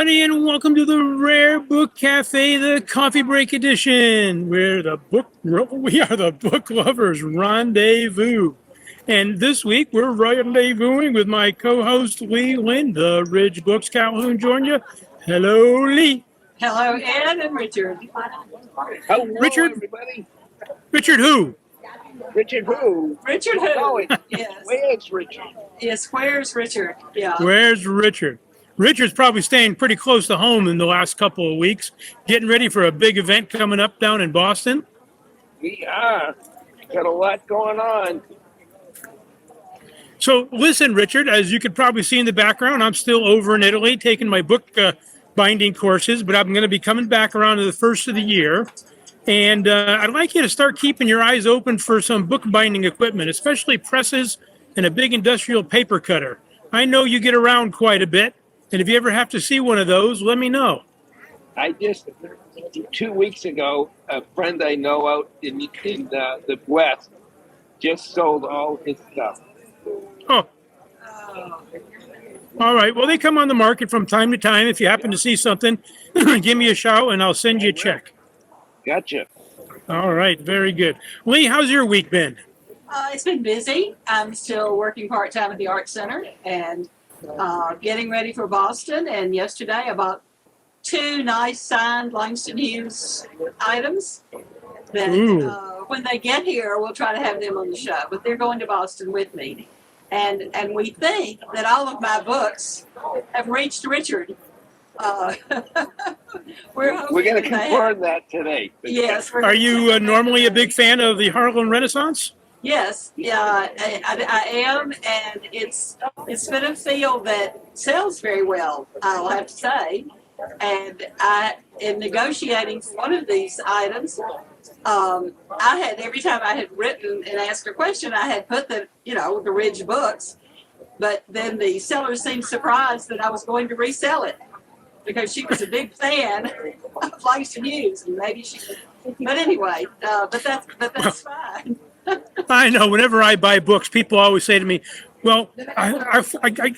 everybody, and welcome to the Rare Book Cafe, the coffee break edition, where we are the book lovers rendezvous. And this week we're rendezvousing with my co-host Lee Linn, the Ridge Books Calhoun, Georgia. Hello, Lee. Hello, Ed and Richard. Hello, Richard? everybody. Richard who? Richard who? Richard who? Oh, Yes. where's Richard? Yes, where's Richard? Yeah. Where's Richard? Richard's probably staying pretty close to home in the last couple of weeks, getting ready for a big event coming up down in Boston. We are. Got a lot going on. So listen, Richard, as you could probably see in the background, I'm still over in Italy taking my book binding courses, but I'm going to be coming back around to the first of the year. And I'd like you to start keeping your eyes open for some book binding equipment, especially presses and a big industrial paper cutter. I know you get around quite a bit, and if you ever have to see one of those, let me know. I just, 2 weeks ago, a friend I know out in the West just sold all his stuff. Oh. All right. Well, they come on the market from time to time. If you happen to see something, give me a shout, and I'll send you a check. Gotcha. All right. Very good. Lee, how's your week been? It's been busy. I'm still working part-time at the Art Center and getting ready for Boston. And yesterday I bought 2 nice signed Langston Hughes items that when they get here, we'll try to have them on the show. But they're going to Boston with me. And we think that all of my books have reached Richard. We're going to confirm that today. Yes. Are you normally a big fan of the Harlem Renaissance? Yes, yeah, I am, and it's been a field that sells very well, I'll have to say. And in negotiating for one of these items, I had, every time I had written and asked a question, I had put the Ridge books, but then the seller seemed surprised that I was going to resell it because she was a big fan of Langston Hughes, and maybe she. But anyway, but that's fine. I know. Whenever I buy books, people always say to me, well, I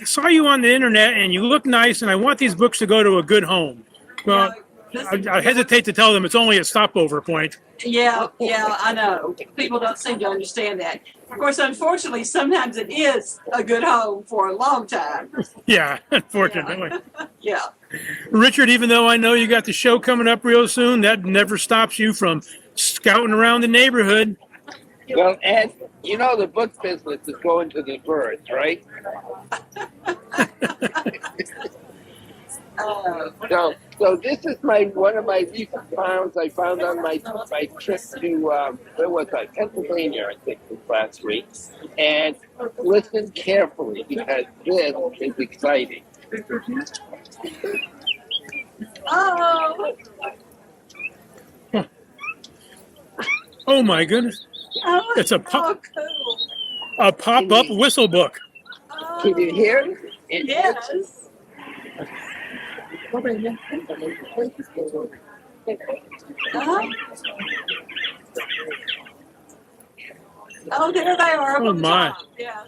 saw you on the internet and you look nice and I want these books to go to a good home. Well, I hesitate to tell them it's only a stopover point. Yeah, I know. People don't seem to understand that. Of course, unfortunately, sometimes it is a good home for a long time. Yeah, unfortunately. Yeah. Richard, even though I know you got the show coming up real soon, that never stops you from scouting around the neighborhood. Well, Ed, you know the book business is going to the birds, right? So this is one of my recent finds I found on my trip to where was I? Pennsylvania, I think, was last week. And listen carefully because this is exciting. Oh my goodness! It's a cool. A pop-up whistle book. Can you hear it? Yes. Oh, there they are. Oh my! Yeah.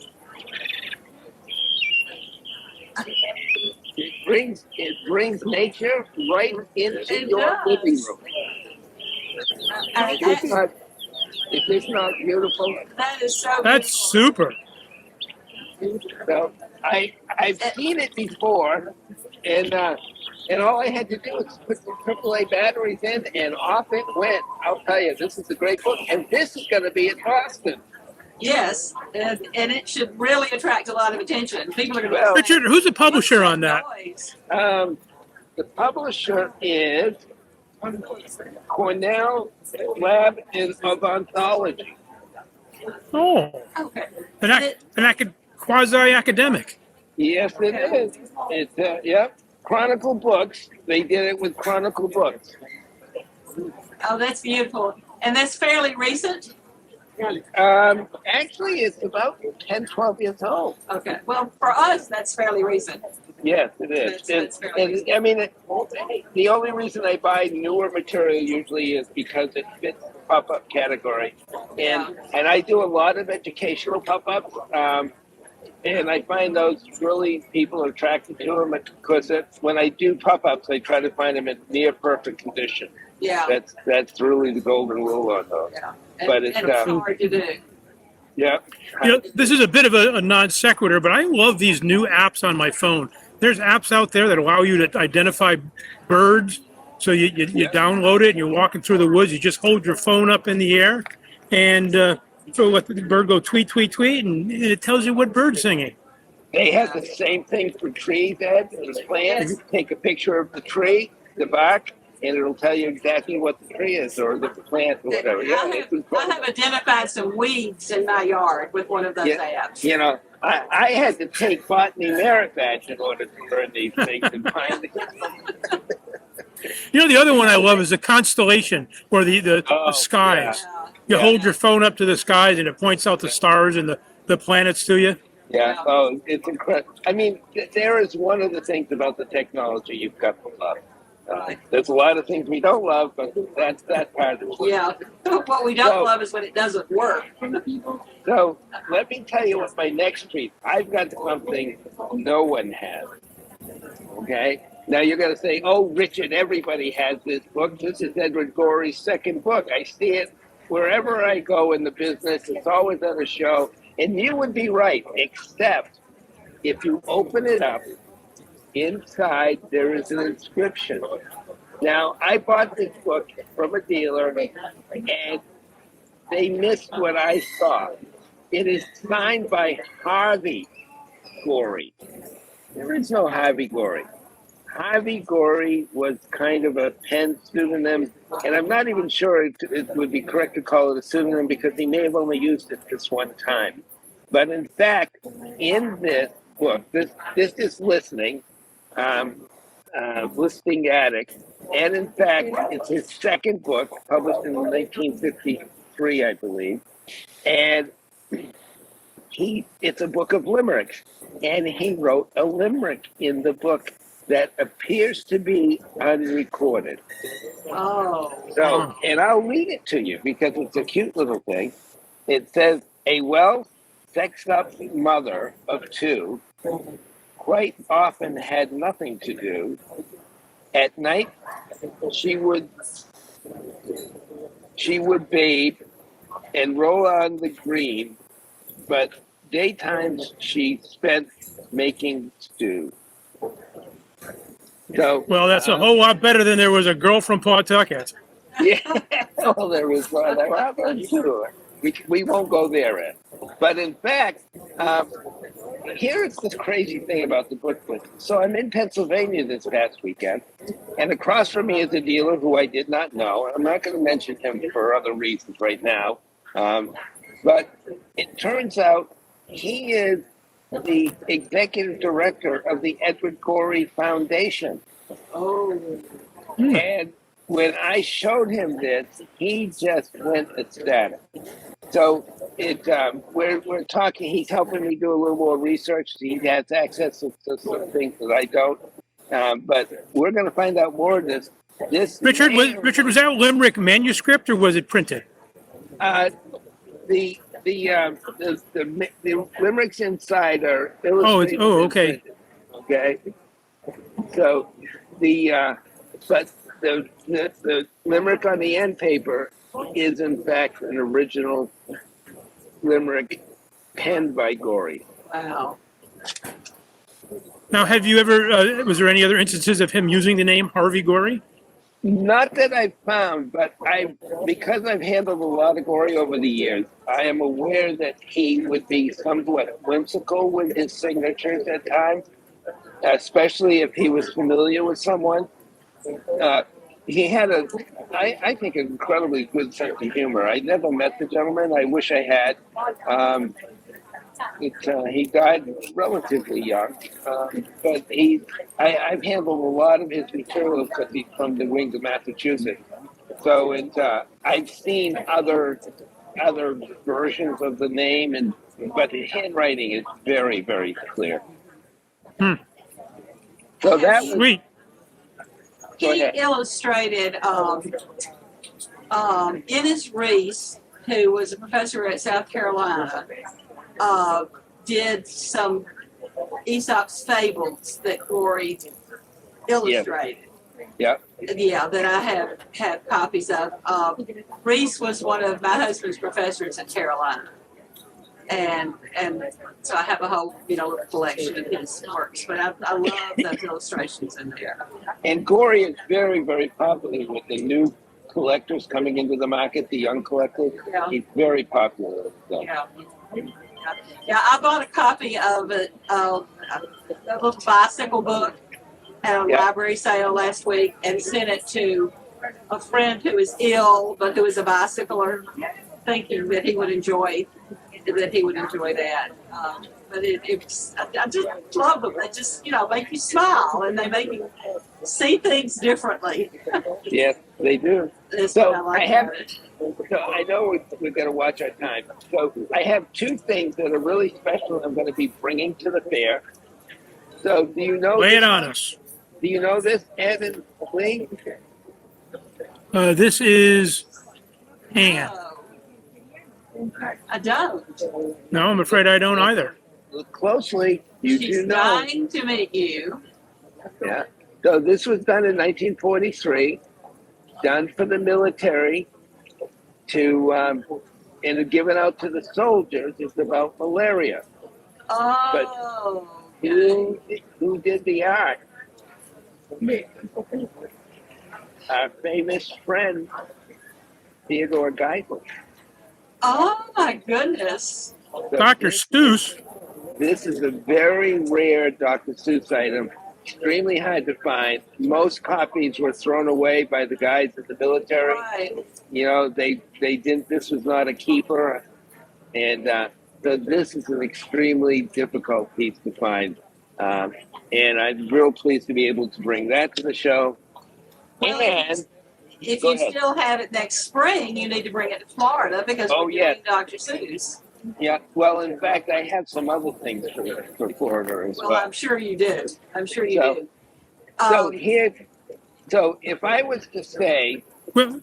It brings nature right into your living room. Is this not beautiful? That is so That's beautiful. super. So I've seen it before, and all I had to do was put some AAA batteries in, and off it went. I'll tell you, this is a great book, and this is going to be in Boston. Yes, and it should really attract a lot of attention. People are going to. Richard, who's the publisher on that? The publisher is Cornell Lab of Anthology. Oh, Okay. Quasi-academic. Yes, it is. It's Chronicle Books. They did it with Chronicle Books. Oh, that's beautiful, and that's fairly recent. Actually, it's about 10, 12 years old. Okay. Well, for us, that's fairly recent. Yes, it is. That's fairly recent. I mean, the only reason I buy newer material usually is because it fits the pop-up category. And I do a lot of educational pop-ups. And I find those really people are attracted to them because when I do pop-ups, I try to find them in near perfect condition. Yeah. That's really the golden rule on those. Yeah. But it's hard to do. Yeah. This is a bit of a non sequitur, but I love these new apps on my phone. There's apps out there that allow you to identify birds. So you download it and you're walking through the woods. You just hold your phone up in the air and so let the bird go tweet, tweet, tweet, and it tells you what bird's singing. They have the same thing for trees, Ed, and plants. You take a picture of the tree, the bark, and it'll tell you exactly what the tree is or the plant or whatever. I have identified some weeds in my yard with one of those apps. You know, I had to take botany merit badge in order to learn these things and find it. You know, the other one I love is the constellation or the skies. Yeah. You hold your phone up to the skies and it points out the stars and the planets to you. Yeah, oh, it's incredible. I mean, there is one of the things about the technology you've got to love. There's a lot of things we don't love, but that's that part of it. Yeah, what we don't love is when it doesn't work. So let me tell you what my next treat. I've got something no one has. Okay? Now you're going to say, oh, Richard, everybody has this book. This is Edward Gorey's second book. I see it wherever I go in the business. It's always at a show. And you would be right, except if you open it up, inside there is an inscription. Now, I bought this book from a dealer, and they missed what I saw. It is signed by Harvey Gorey. There is no Harvey Gorey. Harvey Gorey was kind of a pen pseudonym, and I'm not even sure it would be correct to call it a pseudonym because he may have only used it this one time. But in fact, in this book, this is Listening, Listening Addict, and in fact, it's his second book, published in 1953, I believe, and it's a book of limericks, and he wrote a limerick in the book that appears to be unrecorded. Oh. So, and I'll read it to you because it's a cute little thing. It says, a well-sexed up mother of two quite often had nothing to do. At night, she would bathe and roll on the green, but daytimes she spent making stew. So, well, that's a whole lot better than there was a girl from Pawtucket. Yeah, well, there was one. I'm sure. We won't go there, Ed. But in fact, here's the crazy thing about the book business. So I'm in Pennsylvania this past weekend, and across from me is a dealer who I did not know. I'm not going to mention him for other reasons right now. But it turns out he is the executive director of the Edward Gorey Foundation. Oh. And when I showed him this, he just went ecstatic. So we're talking. He's helping me do a little more research. He has access to some things that I don't. But we're going to find out more of this. Richard, was that limerick manuscript or was it printed? The limericks inside are illustrated. Okay. Okay. So but the limerick on the end paper is in fact an original limerick penned by Gorey. Wow. Now, have you ever? Was there any other instances of him using the name Harvey Gorey? Not that I've found, but because I've handled a lot of Gorey over the years, I am aware that he would be somewhat whimsical with his signatures at times, especially if he was familiar with someone. He had I think, an incredibly good sense of humor. I never met the gentleman. I wish I had. He died relatively young, but I've handled a lot of his material because he's from the wings of Massachusetts. So I've seen other versions of the name, but his handwriting is very, very clear. So that was Sweet. He illustrated Ennis Reese, who was a professor at South Carolina, did some Aesop's fables that Gorey illustrated. Yeah. Yeah, that I have copies of. Reese was one of my husband's professors at Carolina, and so I have a whole little collection of his works. But I love those illustrations in there. And Gorey is very, very popular with the new collectors coming into the market, the young collectors. Yeah. He's very popular. So. Yeah. Yeah, I bought a copy of a little bicycle book at a library sale last week and sent it to a friend who is ill but who is a bicycler, thinking that he would enjoy that. But I just love them. They just make you smile and they make you see things differently. Yes, they do. That's So what I like I have. about it. So I know we've got to watch our time. So I have two things that are really special I'm going to be bringing to the fair. So do you know? Lay it on us. Do you know this, Ed and Lee? This is Anne. Oh. I don't. No, I'm afraid I don't either. Look closely. You She's do know. dying to meet you. Yeah. So this was done in 1943, done for the military and given out to the soldiers. It's about malaria. Oh. Who did the art? Our famous friend, Theodor Geisel. Oh my goodness. So Dr. Seuss. This is a very rare Dr. Seuss item, extremely hard to find. Most copies were thrown away by the guys in the military. Right. They didn't. This was not a keeper, and so this is an extremely difficult piece to find. And I'm real pleased to be able to bring that to the show. Well, And if Go you ahead. still have it next spring, you need to bring it to Florida because we're doing Dr. Seuss. yeah, well, in fact, I have some other things for Florida as Well, well. I'm sure you do. I'm sure you So- do. So if I was to say, Well,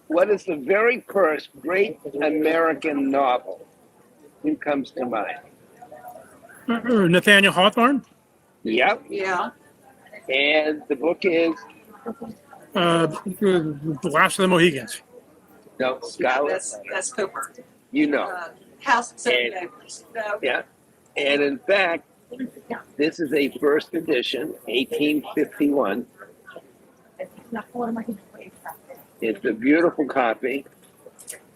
what is the very first great American novel? Who comes to mind? Nathaniel Hawthorne. Yep. Yeah. And the book is Last of the Mohegans. Scarlet. That's Cooper. House of Seven And- Neighbors. No. Yeah. And in fact, this is a first edition, 1851. It's a beautiful copy.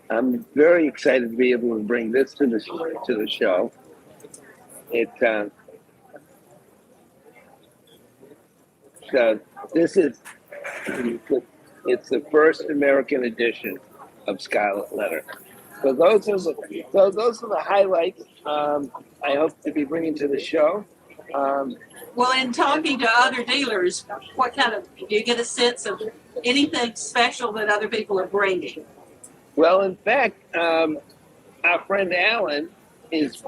I'm very excited to be able to bring this to the show. It's the first American edition of Scarlet Letter. So those are the highlights. I hope to be bringing to the show. Well, in talking to other dealers, what kind of do you get a sense of anything special that other people are bringing? Well, in fact, our friend Alan is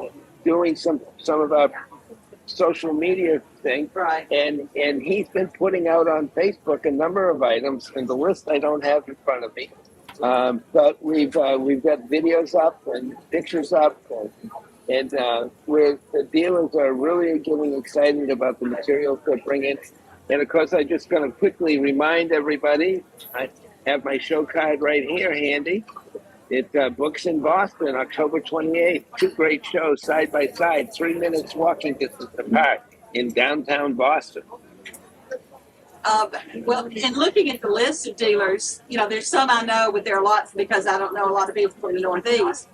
doing some of our social media thing, Right. and he's been putting out on Facebook a number of items, and the list I don't have in front of me. But we've got videos up and pictures up, and where the dealers are really getting excited about the materials they're bringing. And of course, I'm just going to quickly remind everybody, I have my show card right here handy. It's Books in Boston, October 28th. Two great shows side by side, 3 minutes walking distance apart in downtown Boston. Well, in looking at the list of dealers, there's some I know, but there are lots because I don't know a lot of people from the Northeast.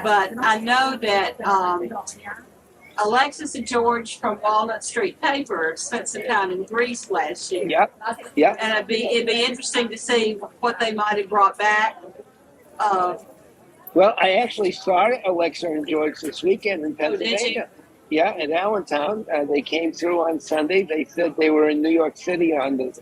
But I know that Alexis and George from Walnut Street Paper spent some time in Greece last year. Yep. And it'd be interesting to see what they might have brought back. Well, I actually saw Alexa and George this weekend in Oh, did you? Pennsylvania. Yeah, in Allentown. They came through on Sunday. They said they were in New York City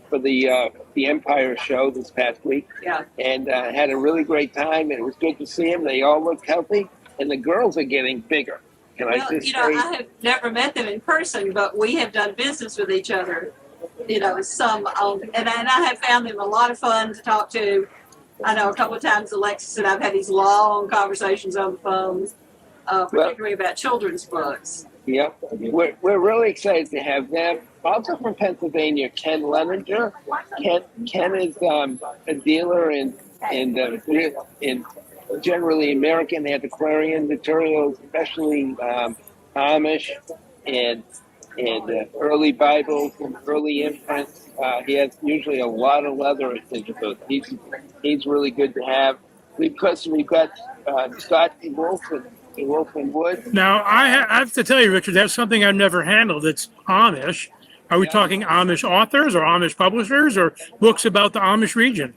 for the Empire show this past week. Yeah. And had a really great time. And it was good to see them. They all looked healthy, and the girls are getting bigger. Can I Well, just say? I have never met them in person, but we have done business with each other. And I have found them a lot of fun to talk to. I know a couple of times Alexis and I've had these long conversations on the phone, particularly about children's books. Yeah, we're really excited to have them. Also from Pennsylvania, Ken Leninger. Ken is a dealer in generally American antiquarian materials, especially Amish and early Bibles and early imprints. He has usually a lot of leather at his booth. He's really good to have. We've got Scott Wolf and Wood. Now, I have to tell you, Richard, that's something I've never handled. It's Amish. Are we talking Amish authors or Amish publishers or books about the Amish region?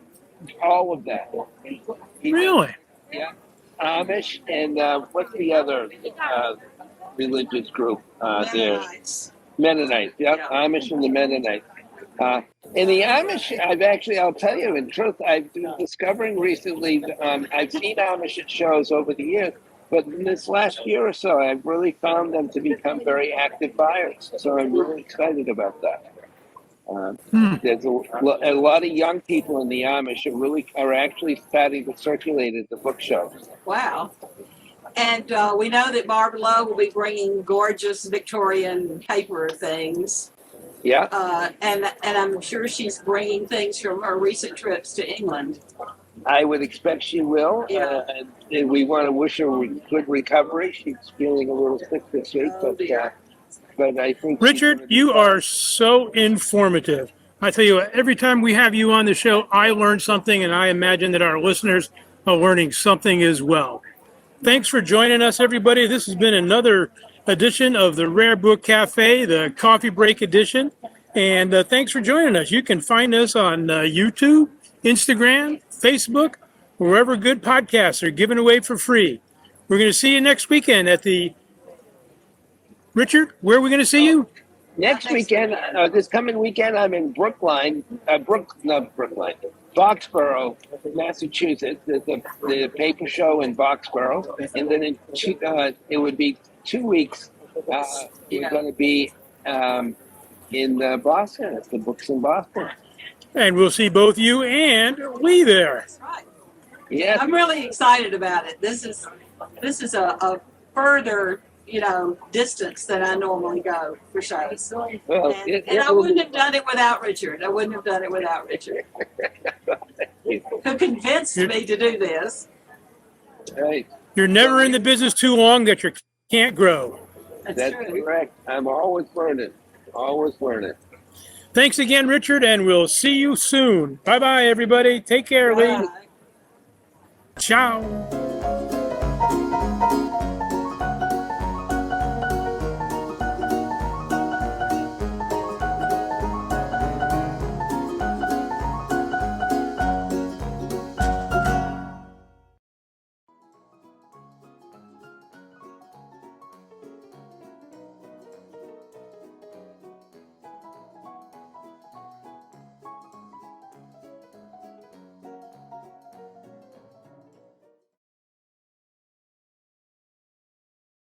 All of that. Really? Yeah. Amish and what's the other religious group there? Mennonites. Yep. Yeah. Amish and the Mennonites. And the Amish, I'll tell you in truth, I've been discovering recently, I've seen Amish at shows over the years, but in this last year or so, I've really found them to become very active buyers. So I'm really excited about that. There's a lot of young people in the Amish are actually starting to circulate at the book shows. Wow. And we know that Barbara Lowe will be bringing gorgeous Victorian paper things. Yeah. And I'm sure she's bringing things from her recent trips to England. I would expect she will. Yeah. And we want to wish her good recovery. She's feeling a little sick this week, but I think Richard, you are so informative. I tell you what, every time we have you on the show, I learn something, and I imagine that our listeners are learning something as well. Thanks for joining us, everybody. This has been another edition of the Rare Book Cafe, the coffee break edition. And thanks for joining us. You can find us on YouTube, Instagram, Facebook, wherever good podcasts are given away for free. We're going to see you next weekend at the... Richard, where are we going to see you? Next weekend, this coming weekend, I'm in Brookline, Boxborough, Massachusetts. There's the paper show in Boxborough. And then it would be 2 weeks. We're going to be in Boston. It's the Books in Boston. And we'll see both you and Lee there. That's right. Yeah, I'm really excited about it. This is a further, distance than I normally go for shows. Well, and I wouldn't have done it without Richard. Who convinced me to do this. Right. You're never in the business too long that you can't grow. That's correct. I'm always learning. Thanks again, Richard, and we'll see you soon. Bye-bye, everybody. Take care, Lee. Bye. Ciao.